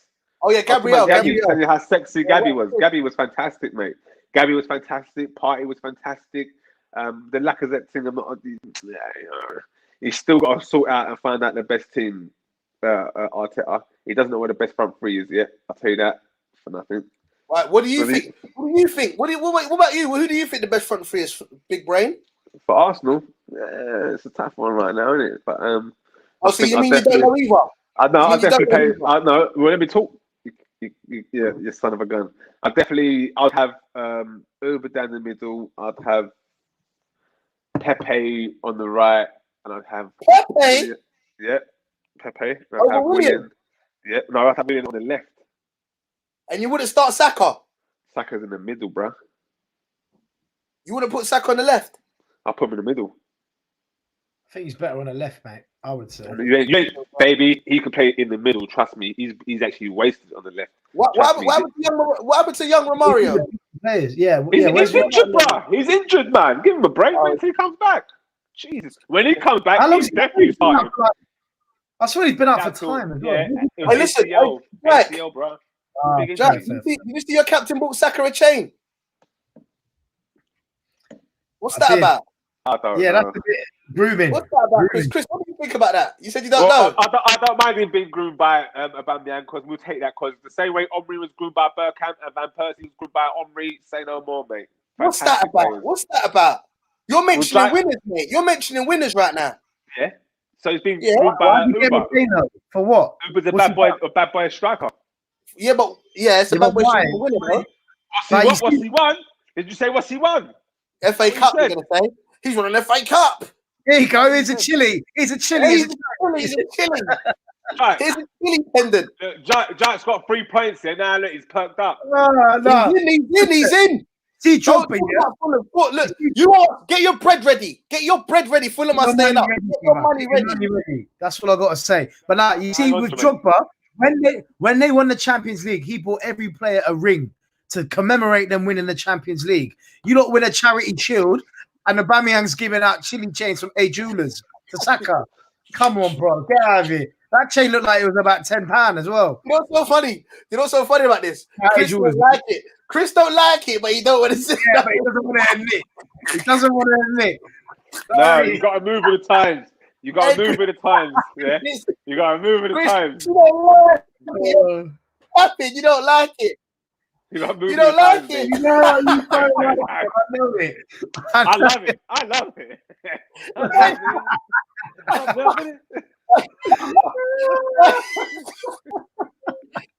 Speaker 4: Oh yeah, Gabrielle.
Speaker 3: Tell you how sexy Gabby was. Gabby was fantastic, mate. Gabby was fantastic. Party was fantastic. The Lacazette thing, he's still got to sort out and find out the best team. Arteta. He doesn't know where the best front three is yet. I'll tell you that for nothing.
Speaker 4: Right, what do you think? What do you think? What about you? Who do you think the best front three is? Big Brain?
Speaker 3: For Arsenal, it's a tough one right now, isn't it? But
Speaker 4: so you mean you don't know either?
Speaker 3: I definitely pay. I know. Well, let me talk. You son of a gun. I'd have Uber down the middle. I'd have Pepe on the right, and I'd have
Speaker 4: Pepe.
Speaker 3: Yeah, Pepe. I'd
Speaker 4: have William.
Speaker 3: Yeah, no, I'd have William on the left.
Speaker 4: And you wouldn't start Saka?
Speaker 3: Saka's in the middle, bruh.
Speaker 4: You wouldn't put Saka on the left?
Speaker 3: I'll put him in the middle.
Speaker 1: I think he's better on the left, mate. I would say.
Speaker 3: Baby, he can play in the middle. Trust me, he's actually wasted on the left.
Speaker 4: What happened to young Romario?
Speaker 1: Yeah,
Speaker 3: he's injured, bro. He's injured, man. Give him a break until he comes back. Jesus, when he comes back, he's definitely starting.
Speaker 1: I swear he's been out for time as well.
Speaker 4: Hey, listen, Jack,
Speaker 3: bro.
Speaker 4: Jack, you see your captain bought Saka a chain. What's that about?
Speaker 3: That's a
Speaker 1: bit grooming.
Speaker 4: What's that about, Chris? What do you think about that? You said you don't know.
Speaker 3: I don't mind him being groomed by Aubameyang because we'll take that because the same way Omri was groomed by Bergkamp and Van Persie was groomed by Omri, say no more, mate.
Speaker 4: What's that about? You're mentioning winners, mate. You're mentioning winners right now.
Speaker 3: Yeah. So he's being groomed by Uber.
Speaker 1: For what?
Speaker 3: Uber's a bad boy striker.
Speaker 4: Yeah, but it's a bad boy striker winner, bro.
Speaker 3: What's he won? Did you say what's he won?
Speaker 4: FA Cup, you're going to say? He's won an FA Cup.
Speaker 1: There you go. Here's a chili. He's a chili.
Speaker 4: He's a chili.
Speaker 3: Right.
Speaker 4: Here's a chili pendant.
Speaker 3: Jack's got 3 points here. Now look, he's perked up.
Speaker 1: No.
Speaker 4: He's in.
Speaker 1: See, dropping.
Speaker 4: Look, you all get your bread ready. Get your bread ready. Fulham are staying up. Get your money ready.
Speaker 1: That's what I got to say. But now you see with Drogba, when they won the Champions League, he bought every player a ring to commemorate them winning the Champions League. You don't win a charity shield, and Aubameyang's giving out chili chains from A Jewelers to Saka. Come on, bro, get out of here. That chain looked like it was about £10 as well.
Speaker 4: You know what's so funny? You know what's so funny about this? Chris don't like it. Chris don't like it, but he don't want to say it.
Speaker 1: Yeah, but he doesn't want to admit. He doesn't want to admit.
Speaker 3: No, you got to move with the times. You got to move with the times. Yeah, you got to move with the times.
Speaker 4: You don't like it. You don't like it.
Speaker 3: You don't
Speaker 4: like it.
Speaker 1: You know, I know it.
Speaker 3: I love it. I love it.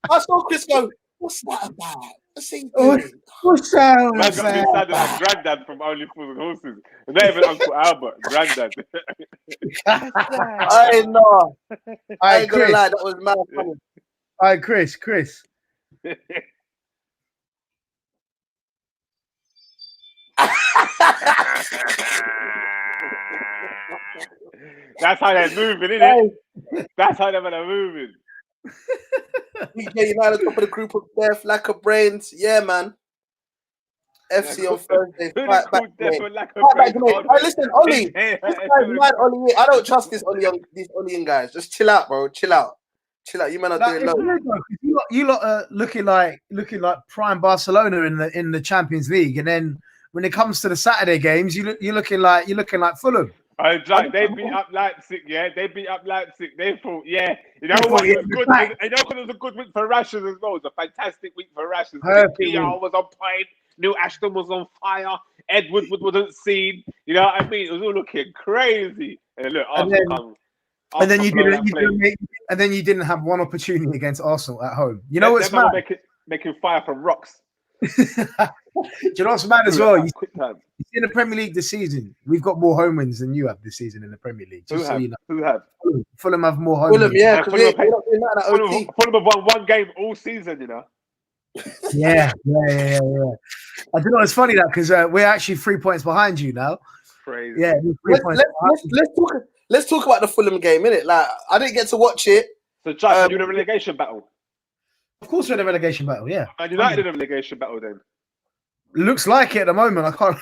Speaker 4: I saw Chris go, what's that about?
Speaker 1: What's that
Speaker 3: about? Sounded like Granddad from Only Fools and Horses. And not even Uncle Albert, Granddad.
Speaker 4: I know. I ain't gonna lie, that was mad funny.
Speaker 1: All right, Chris.
Speaker 3: That's how they're moving, isn't it? That's how they're moving.
Speaker 4: DJ United top of the group of death, lack of brains. Yeah, man. FC on Thursday. Fight back, mate. Listen, Ollie. This guy's mad, Ollie. I don't trust these Ollie guys. Just chill out, bro. Chill out. You man are doing low.
Speaker 1: You lot are looking like prime Barcelona in the Champions League, and then when it comes to the Saturday games, you're looking like Fulham.
Speaker 3: They beat up Leipzig, yeah. They beat up Leipzig. They thought, yeah. You know what? It was good. You know, because it was a good week for Rashers as well. It was a fantastic week for Rashers. PR was on point. Neil Ashton was on fire. Ed Woodward wasn't seen. You know what I mean? It was all looking crazy. And look,
Speaker 1: and then you didn't have one opportunity against Arsenal at home. You know what's mad?
Speaker 3: Making fire from rocks.
Speaker 1: Do you know what's mad as well? You see in the Premier League this season, we've got more home wins than you have this season in the Premier League.
Speaker 3: Who have?
Speaker 1: Fulham have more home wins.
Speaker 4: Yeah,
Speaker 3: Fulham have won one game all season, you know.
Speaker 1: Yeah. I don't know. It's funny that because we're actually 3 points behind you now.
Speaker 3: Crazy.
Speaker 1: Yeah,
Speaker 4: let's talk about the Fulham game, innit? Like, I didn't get to watch it.
Speaker 3: So, Jack, you're in a relegation battle.
Speaker 1: Of course, we're in a relegation battle. Yeah,
Speaker 3: and United in a relegation battle then.
Speaker 1: Looks like it at the moment. I can't.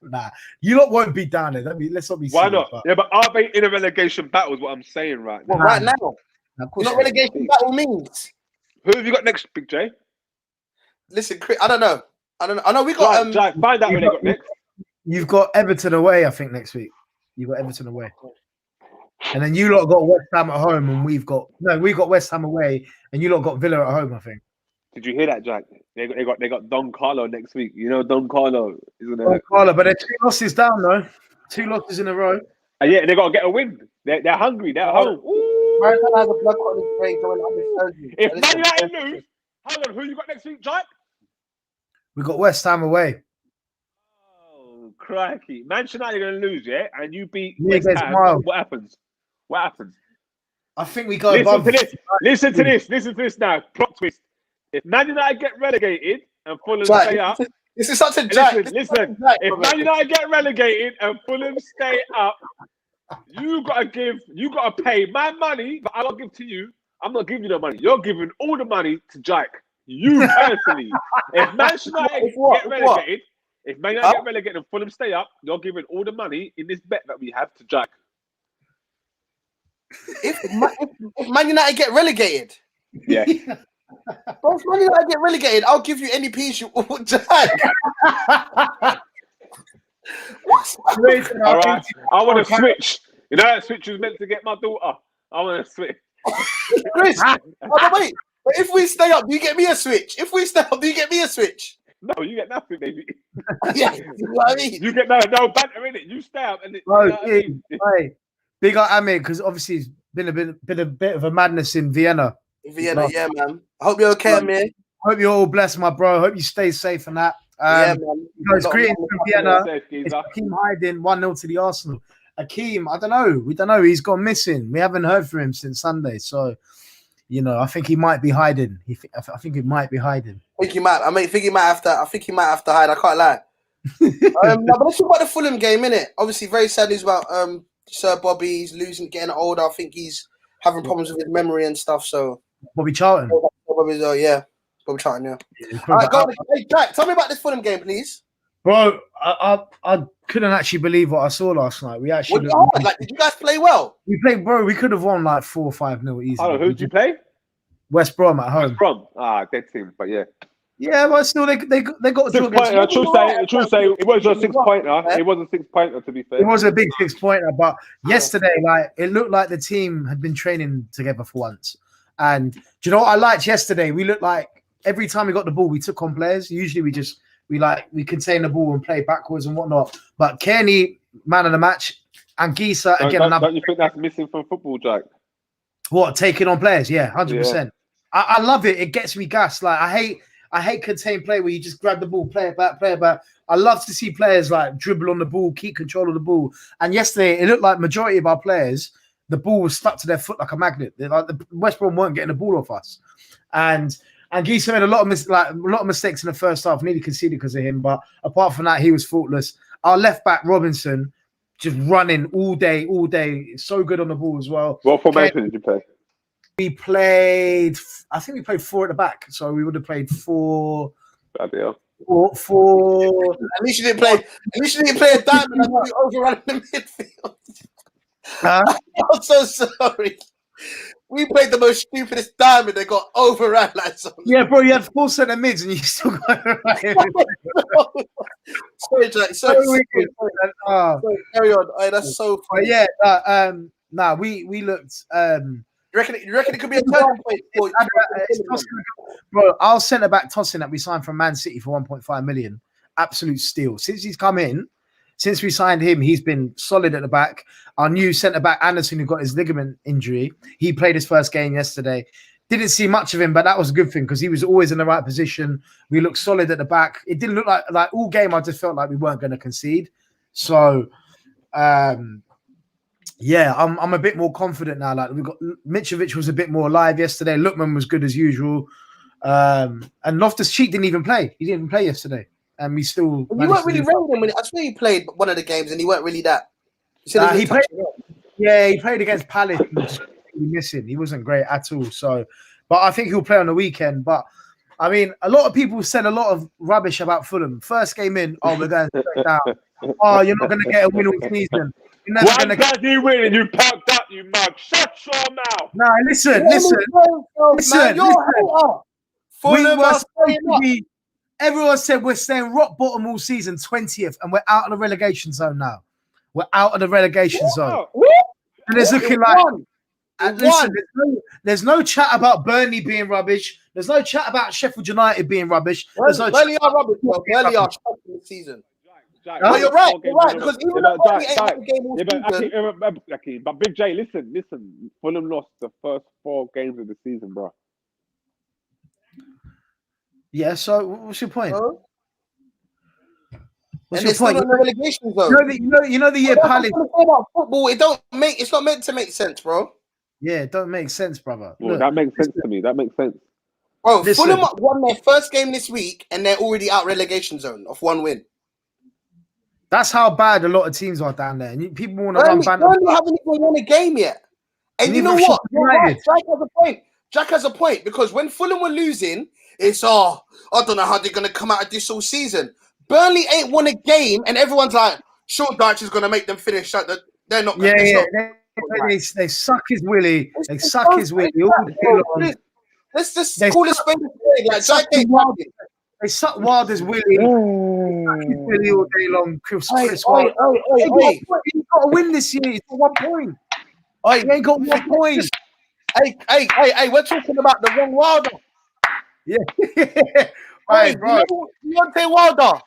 Speaker 1: Nah, you lot won't be down there. Let's not be.
Speaker 3: Why not? But... Yeah, but are they in a relegation battle? Is what I'm saying right now.
Speaker 4: Well, right now. You know what relegation battle means?
Speaker 3: Who have you got next, Big J?
Speaker 4: Listen, Chris, I don't know. I know we got.
Speaker 3: Jack, find out who they got next.
Speaker 1: You've got Everton away, I think, next week. You've got Everton away. And then you lot got West Ham at home, and we've got West Ham away, and you lot got Villa at home, I think.
Speaker 3: Did you hear that, Jack? They got Don Carlo next week. You know Don Carlo, isn't it?
Speaker 1: Don Carlo, but they're 2 losses down though. 2 losses in a row.
Speaker 3: Yeah, they got to get a win. They're hungry. They're at home. If Man United lose, hold on, who you got next week, Jack?
Speaker 1: We got West Ham away.
Speaker 3: Oh, crikey! Manchester United are going to lose, yeah, and you beat
Speaker 1: West Ham.
Speaker 3: What happens? What happens?
Speaker 1: I think we go
Speaker 3: above. Listen to this now. Plot twist. If Man United get relegated and Fulham stay up,
Speaker 4: this is such a Jack.
Speaker 3: Listen. If Man United get relegated and Fulham stay up, you gotta pay my money, but I don't give to you. I'm not giving you the money. You're giving all the money to Jack. You personally. If Manchester United get relegated, get relegated and Fulham stay up, you're giving all the money in this bet that we have to Jack.
Speaker 4: If Man United get relegated,
Speaker 3: yeah.
Speaker 4: Bro, if Man United get relegated, I'll give you any piece you want, Jack.
Speaker 3: All right. I want to switch. You know that switch was meant to get my daughter. I want to switch.
Speaker 4: Chris, wait. But if we stay up, do you get me a switch? If we stay up, do you get me a switch?
Speaker 3: No, you get nothing, baby.
Speaker 4: Yeah, you know what I mean?
Speaker 3: You get no banter in it. You stay up and
Speaker 1: hey, big up Ame, because obviously it's been a bit of a madness in Vienna.
Speaker 4: Yeah, man. I hope you're okay, man.
Speaker 1: Hope you're all blessed, my bro. Hope you stay safe and that.
Speaker 4: Yeah, man.
Speaker 1: It's greetings from Vienna. It's Akeem hiding 1-0 to the Arsenal. Akeem, I don't know. We don't know. He's gone missing. We haven't heard from him since Sunday. So, you know, I think he might be hiding. I think he might be hiding.
Speaker 4: I think he might have to hide. I can't lie. No, but let's talk about the Fulham game, innit? Obviously, very sad news about Sir Bobby. He's losing, getting older. I think he's having problems with his memory and stuff. So
Speaker 1: Bobby Charlton.
Speaker 4: Bobby Charlton, yeah. All right, go on. Hey, Jack, tell me about this Fulham game, please.
Speaker 1: Bro, I couldn't actually believe what I saw last night. We actually
Speaker 4: did you guys play well?
Speaker 1: We played, bro. We could have won like 4 or 5-0 easy.
Speaker 3: Oh, who did you play?
Speaker 1: West Brom at home.
Speaker 3: West Brom. Dead team, but yeah.
Speaker 1: Yeah, but still, they got
Speaker 3: 6 pointer. True say, it was a 6 pointer. It was a 6 pointer, to be fair.
Speaker 1: It was a big 6 pointer, but yesterday, like, it looked like the team had been training together for once. And do you know what I liked yesterday? We looked like every time we got the ball, we took on players. Usually, we contain the ball and play backwards and whatnot. But Kearney, man of the match, and Gisa again.
Speaker 3: Don't you think that's missing from football, Jack?
Speaker 1: What, taking on players? Yeah, 100%. I love it. It gets me gassed. Like, I hate contained play where you just grab the ball, play it back. I love to see players like dribble on the ball, keep control of the ball. And yesterday, it looked like majority of our players, the ball was stuck to their foot like a magnet. The West Brom weren't getting the ball off us. And Gisa made a lot of mistakes in the first half, nearly conceded because of him. But apart from that, he was faultless. Our left back, Robinson, just running all day. So good on the ball as well.
Speaker 3: What formation did you play?
Speaker 1: I think we played 4 at the back, so we would have played 4. Four.
Speaker 4: At least you didn't play a diamond. I thought you overrun in the midfield. I'm so sorry. We played the most stupidest diamond. They got overran like something.
Speaker 1: Yeah, bro, you had 4 centre mids and you still got it right.
Speaker 4: Sorry, Jack. Sorry, carry on. Oh, that's so funny.
Speaker 1: Yeah, we looked.
Speaker 4: You reckon it could be a turning point?
Speaker 1: Bro, our centre back Tosin that we signed from Man City for 1.5 million, absolute steal. Since he's come in, since we signed him, he's been solid at the back. Our new centre back Anderson, who got his ligament injury, he played his first game yesterday. Didn't see much of him, but that was a good thing because he was always in the right position. We looked solid at the back. It didn't look like all game. I just felt like we weren't going to concede. So, yeah, I'm a bit more confident now. Like we got Mitrovic was a bit more alive yesterday. Lookman was good as usual, and Loftus-Cheek didn't even play. He didn't even play yesterday, and we still.
Speaker 4: You weren't really rating him. I swear he played one of the games, and he weren't really that.
Speaker 1: He played. Yeah, he played against Palace. He was missing. He wasn't great at all. So, but I think he'll play on the weekend. But I mean, a lot of people said a lot of rubbish about Fulham. First game in, we're going straight down. Oh, you're not going to get a win all season. You're never going to get
Speaker 3: you win and you packed up, you mug. Shut your mouth.
Speaker 1: Nah, listen. Everyone said we're staying rock bottom all season, 20th, and we're out of the relegation zone now. We're out of the relegation zone. And it's looking like. And listen, there's no chat about Burnley being rubbish. There's no chat about Sheffield United being rubbish.
Speaker 4: Burnley are rubbish. Burnley are the season. But you're right. Because even though Burnley ain't had a game all season.
Speaker 3: But Big J, listen. Fulham lost the first 4 games of the season, bro.
Speaker 1: Yeah. So what's your point?
Speaker 4: What's your point? The relegation zone.
Speaker 1: You know the year Palace.
Speaker 4: Football. It's not meant to make sense, bro.
Speaker 1: Yeah, it don't make sense, brother.
Speaker 3: Well, that makes sense to me. That makes sense.
Speaker 4: Bro, Fulham won their first game this week, and they're already out relegation zone of 1 win.
Speaker 1: That's how bad a lot of teams are down there. And people want to run banter.
Speaker 4: Burnley haven't even won a game yet. And you know what? Right. Jack has a point because when Fulham were losing, it's I don't know how they're gonna come out of this all season. Burnley ain't won a game, and everyone's like, "Sure, Dyche is gonna make them finish." They're not.
Speaker 1: They suck his willy. They suck his willy all day long.
Speaker 4: Let's just call it spade a spade.
Speaker 1: They suck Wilder's willy. Suck his willy all day long. Chris Wilder. He's got to win this year. He's got 1 point. He ain't got 1 point.
Speaker 4: Hey, we're talking about the wrong Wilder.
Speaker 1: Yeah.
Speaker 4: Hey, bro. Deontay Wilder.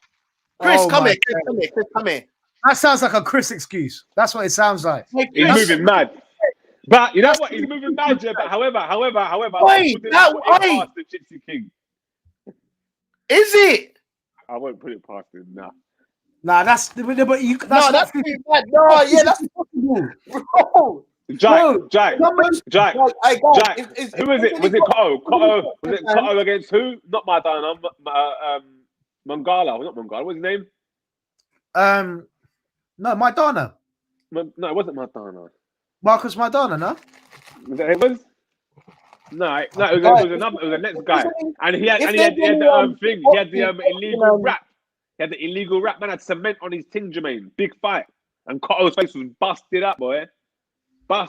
Speaker 4: Chris, come here.
Speaker 1: That sounds like a Chris excuse. That's what it sounds like.
Speaker 3: He's moving mad. But you know what? He's moving mad, yeah. But however,
Speaker 4: wait,
Speaker 3: past the Gypsy King.
Speaker 4: Is it?
Speaker 3: I won't put it past him.
Speaker 1: Nah, that's too bad.
Speaker 4: No, yeah, that's possible. Bro.
Speaker 3: Jack. Who is it? Was it Cotto? Was it Cotto against who? Not Madonna. Mangala. Not Mangala. What's his name?
Speaker 1: No, Maidana.
Speaker 3: No, it wasn't Madonna.
Speaker 1: Marcus Maidana, no?
Speaker 3: It was. No, it was the next guy, and he had the thing. He had the illegal rap. He had the illegal rap. Man had cement on his ting, Jermaine. Big fight, and Cotto's face was busted up, boy. But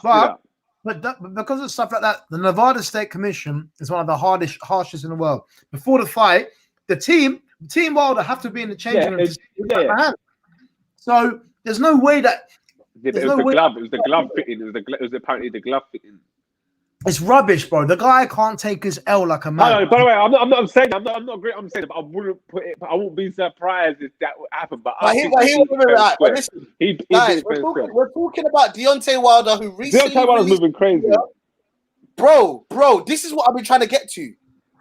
Speaker 1: because of stuff like that, the Nevada State Commission is one of the harshest in the world. Before the fight, the team Wilder have to be in the changing room. Yeah. So there's no way that.
Speaker 3: It was the glove. It was the glove fitting. It was apparently the glove fitting.
Speaker 1: It's rubbish, bro. The guy can't take his L like a man.
Speaker 3: No, by the way, I'm not saying I'm not great. I'm saying, but I wouldn't put it. I wouldn't be surprised if that would happen. But
Speaker 4: listen, guys, we're talking about Deontay Wilder, who recently.
Speaker 3: Deontay Wilder's moving crazy,
Speaker 4: bro. This is what I've been trying to get to,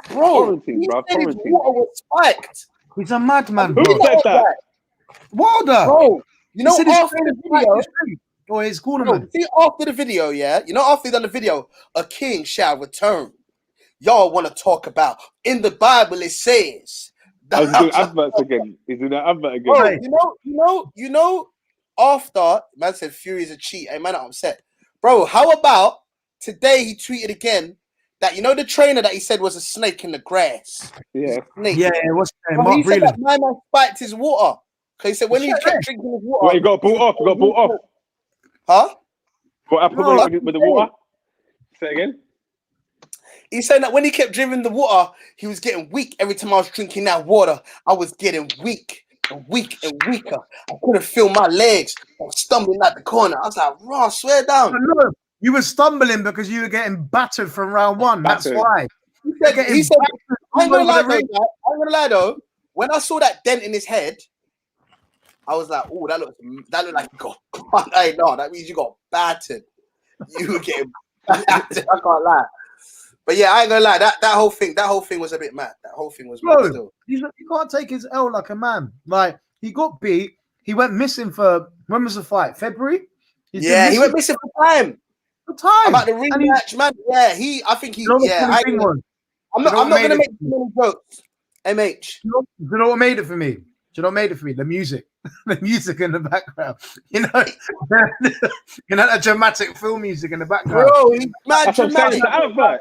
Speaker 4: bro. His water was spiked.
Speaker 1: He's a madman.
Speaker 3: Who said that?
Speaker 1: Wilder,
Speaker 4: bro. You know, after the video.
Speaker 1: Or his cornerman.
Speaker 4: See, after the video, after he done the video, a king shall return. Y'all want to talk about in the Bible? It says.
Speaker 3: He's doing adverts again. He's doing an advert again.
Speaker 4: Bro, you know. After man said Fury is a cheat, man, I'm upset, bro. How about today? He tweeted again that the trainer that he said was a snake in the grass.
Speaker 3: Yeah,
Speaker 4: snake.
Speaker 1: Yeah, it was.
Speaker 4: He said that man spiked his water. Because he said when he kept drinking his water,
Speaker 3: he got bought off.
Speaker 4: Huh?
Speaker 3: What happened with the water? Say it again.
Speaker 4: He's saying that when he kept drinking the water, he was getting weak. Every time I was drinking that water, I was getting weak and weak and weaker. I couldn't feel my legs. I was stumbling out the corner. I was like, "Raw, swear down."
Speaker 1: No, you were stumbling because you were getting battered from round one. That's why.
Speaker 4: He said, I ain't gonna lie though. When I saw that dent in his head, I was like, "Oh, that looked like you got." Hey, no, that means you got battered. You were getting battered. I can't lie. But yeah, I ain't gonna lie. That whole thing was a bit mad. That whole thing was mad still.
Speaker 1: He can't take his L like a man. Like, he got beat. He went missing for, when was the fight? February?
Speaker 4: He went missing for time. About the rematch, man. Yeah, I think he. Yeah, I'm not gonna make too many jokes. MH.
Speaker 1: Do you know what made it for me? Do you know what made it for me? The music. The music in the background. You know that dramatic film music in the background.
Speaker 4: Bro, he's mad dramatic.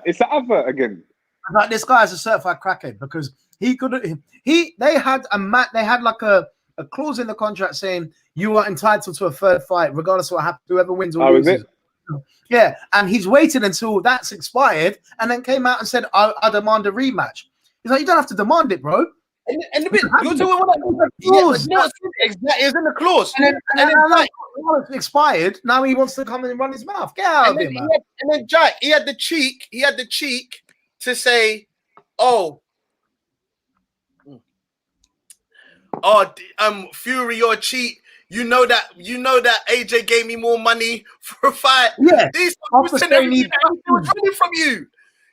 Speaker 3: It's the advert again.
Speaker 1: Like, this guy is a certified crackhead because he couldn't. They had like a clause in the contract saying you are entitled to a third fight, regardless of what happens. Whoever wins or loses. Yeah, and he's waited until that's expired and then came out and said, I demand a rematch. He's like, you don't have to demand it, bro.
Speaker 4: And the bit you're talking about exactly, it's in the clause. And then
Speaker 1: it's expired. Now he wants to come in and run his mouth. Get out of here, man.
Speaker 4: And then Jack, he had the cheek to say, Fury, you're a cheat. You know that AJ gave me more money for a fight.
Speaker 1: Yeah,
Speaker 4: these was running from you.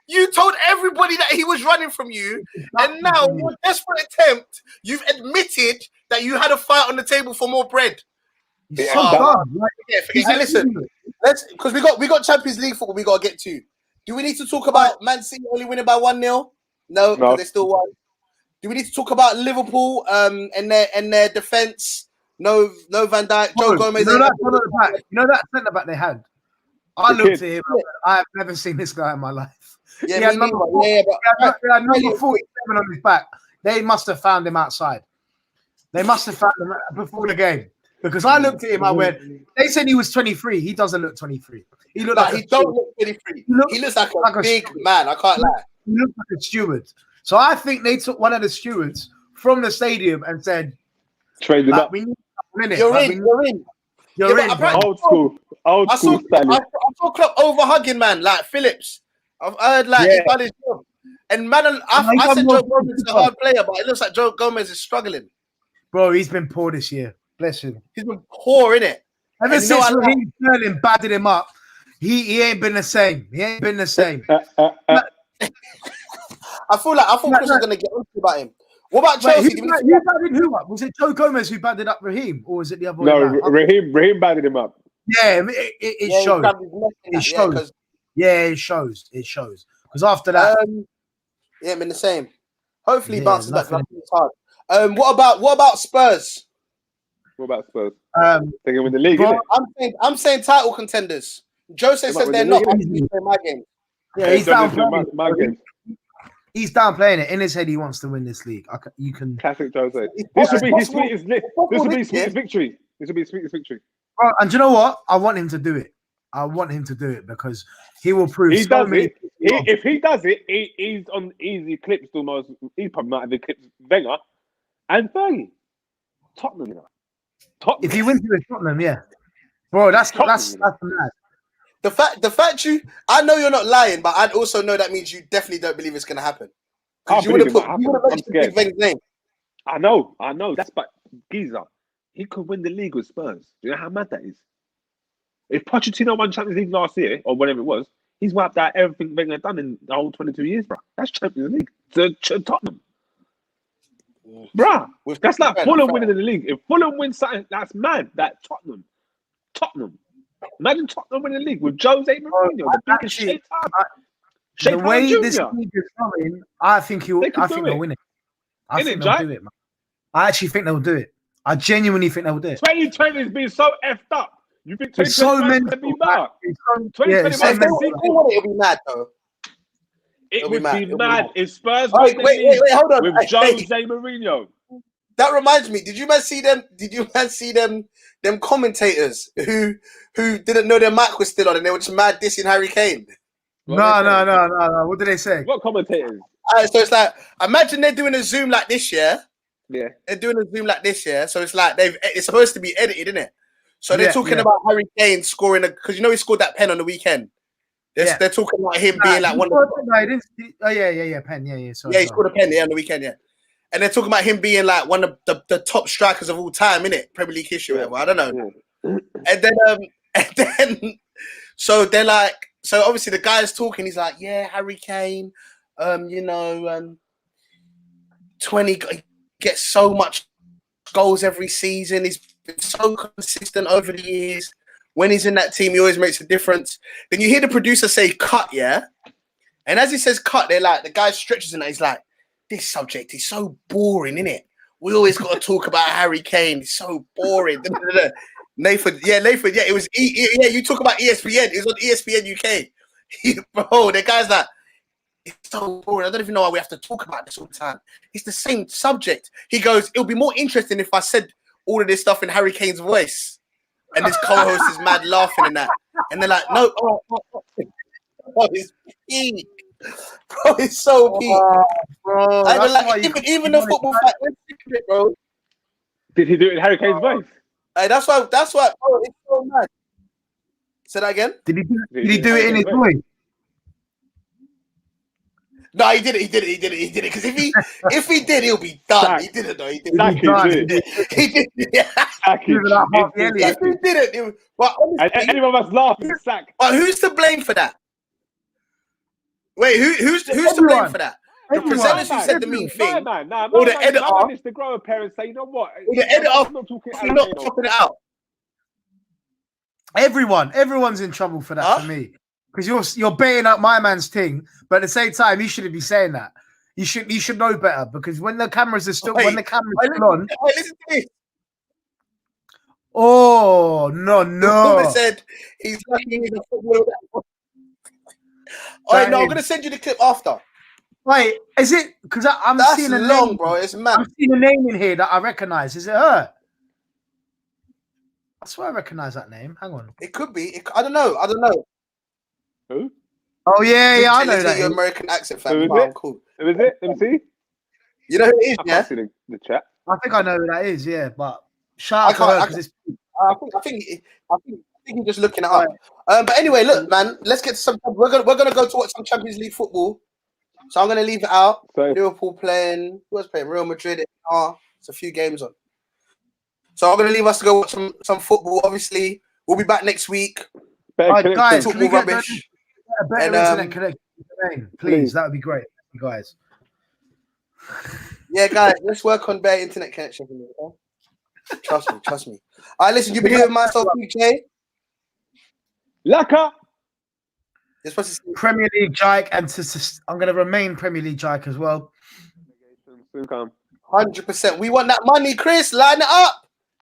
Speaker 4: You told everybody that he was running from you, and now in a desperate attempt, you've admitted that you had a fight on the table for more bread. Listen, because we got Champions League football we got to get to. Do we need to talk about Man City only winning by 1-0? No, because they still won. Do we need to talk about Liverpool and their defense? No, Van Dijk, Joe Gomez.
Speaker 1: You know that centre back they had. I looked at him. I've never seen this guy in my life.
Speaker 4: Yeah,
Speaker 1: he had number 47 on his back. They must have found him outside. They must have found him before the game. Because I looked at him, I went, they said he was 23. He doesn't look 23. He looked
Speaker 4: he don't look 23. He looks like a big man. I can't lie.
Speaker 1: He looks like a steward. So I think they took one of the stewards from the stadium and said,
Speaker 3: "Train it up.
Speaker 4: You're in.
Speaker 3: Old school. I saw
Speaker 4: Klopp over hugging man like Phillips. I've heard he's done his job. And man, I said Joe Gomez is a hard player, but it looks like Joe Gomez is struggling.
Speaker 1: Bro, he's been poor this year. Bless him.
Speaker 4: He's been poor, innit?
Speaker 1: Ever since Raheem Sterling batted him up, he ain't been the same. He ain't been the same.
Speaker 4: I thought Chris was gonna get on about him. What about Chelsea?
Speaker 1: Who batted who up? Was it Joe Gomez who batted up Raheem, or was it the other way around?
Speaker 3: No, Raheem batted him up.
Speaker 1: Yeah, it shows. It shows. Yeah, it shows. It shows. Because after that,
Speaker 4: I mean the same. Hopefully, he bounces back. It's hard. What about Spurs?
Speaker 3: What about Spurs? They can win the league. Bro,
Speaker 4: I'm saying title contenders. Jose says they're not. My game.
Speaker 1: Yeah, he's downplaying my game. He's downplaying it. In his head, he wants to win this league. You can
Speaker 3: classic Jose. This will be his sweetest. This will be his sweetest victory. This will be his sweetest victory.
Speaker 1: And do you know what? I want him to do it. I want him to do it because he will prove.
Speaker 3: He does it. If he does it, he's on easy clips almost. He probably might have clips Wenger and Fergie. Tottenham, you know. Tottenham.
Speaker 1: If he wins with Tottenham, yeah, bro, that's mad.
Speaker 4: The fact I know you're not lying, but I also know that means you definitely don't believe it's gonna happen. Because you would have mentioned Wenger's name.
Speaker 3: I know. That's but Giza. He could win the league with Spurs. Do you know how mad that is? If Pochettino won Champions League last year or whatever it was, he's wiped out everything Wenger done in the whole 22 years, bro. That's Champions League to Tottenham. Bruh, that's like Fulham winning in the league. If Fulham wins something, that's mad. That Tottenham. Imagine Tottenham winning the league with Jose Mourinho, the biggest shit up.
Speaker 1: The way this league is going, I think they'll win it. I think they'll do it, man. I actually think they'll do it. I genuinely think they'll do it.
Speaker 3: 2020 has been so effed up. You think 2020 is going to be mad?
Speaker 4: 2020 it'll be mad, though.
Speaker 3: It would be mad if Spurs
Speaker 4: wait, hold on.
Speaker 3: With Jose Mourinho.
Speaker 4: That reminds me. Did you man see them? Them commentators who didn't know their mic was still on and they were just mad dissing Harry Kane.
Speaker 1: No. What did they say?
Speaker 3: What commentators?
Speaker 4: So it's like, imagine they're doing a Zoom like this, yeah?
Speaker 3: Yeah.
Speaker 4: They're doing a Zoom like this, yeah? So it's like, it's supposed to be edited, isn't it? So they're talking about Harry Kane scoring because he scored that pen on the weekend. They're talking about him being like one of the...
Speaker 1: pen,
Speaker 4: Sorry, he scored a pen on the weekend, yeah. And they're talking about him being like one of the top strikers of all time, innit? Premier League history, whatever. I don't know. And then, so they're like, so obviously the guy's talking. He's like, yeah, Harry Kane, 20 gets so much goals every season. He's been so consistent over the years. When he's in that team, he always makes a difference. Then you hear the producer say cut, yeah? And as he says cut, they're like, the guy stretches and he's like, this subject is so boring, innit? We always got to talk about Harry Kane. It's so boring. Nathan, it was, you talk about ESPN. It was on ESPN UK. Bro, the guy's like, it's so boring. I don't even know why we have to talk about this all the time. It's the same subject. He goes, it'll be more interesting if I said all of this stuff in Harry Kane's voice. And his co-host is mad laughing and that. And they're like, no, it's peak. Bro, it's so peak.
Speaker 1: Bro,
Speaker 4: even the football fact, bro.
Speaker 3: Did he do it in Harry Kane's voice?
Speaker 4: Hey, that's why, bro, it's so mad. Say that again?
Speaker 1: Did he do it in his voice?
Speaker 4: No, he did it. Because if he did, he'll be done.
Speaker 3: Sack.
Speaker 4: He didn't though. He did.
Speaker 3: He did.
Speaker 4: If he did it, but honestly,
Speaker 3: and anyone was laughing. Sack.
Speaker 4: But who's to blame for that? Wait, who's to blame for that? The presenters who said the mean thing, or the editor?
Speaker 3: My man is the grower parent say, you know what?
Speaker 4: Or the editor?
Speaker 3: I'm not talking.
Speaker 4: You're not chopping it out.
Speaker 1: Everyone's in trouble for that. For me. Because you're baiting up my man's thing, but at the same time, he shouldn't be saying that. You should know better because when the cameras are still on.
Speaker 4: Listen to this.
Speaker 1: Oh no!
Speaker 4: The said he's lucky he's a footballer. All right, no, I'm gonna send you the clip after.
Speaker 1: Wait, is it? Because I'm seeing a
Speaker 4: long,
Speaker 1: name,
Speaker 4: bro. It's mad.
Speaker 1: I'm seeing a name in here that I recognize. Is it her? I swear I recognize that name. Hang on.
Speaker 4: It could be. I don't know.
Speaker 3: Who?
Speaker 1: Oh yeah, I know that.
Speaker 4: Your American accent fan.
Speaker 3: Who is it?
Speaker 4: Cool.
Speaker 3: Who is it? Let me see.
Speaker 4: You know who it is?
Speaker 3: I can't see the chat.
Speaker 1: I think I know who that is. Yeah, but shout out to her because it's.
Speaker 4: I think you're just looking it up. But anyway, look, man. Let's get to some. We're gonna go to watch some Champions League football. So I'm gonna leave it out.
Speaker 3: So,
Speaker 4: Liverpool playing. Who was playing? Real Madrid. It's a few games on. So I'm gonna leave us to go watch some football. Obviously, we'll be back next week.
Speaker 1: Guys,
Speaker 4: talk more rubbish.
Speaker 1: A better internet connection, please. That would be great, you guys.
Speaker 4: Yeah, guys, let's work on better internet connection. Trust me. All right, listen, you've been here with myself, PJ.
Speaker 3: Laka.
Speaker 4: You're supposed to say
Speaker 1: Premier League Jike, and I'm going to remain Premier League Jike as well.
Speaker 3: Soon come.
Speaker 4: 100%. We want that money, Chris. Line it up.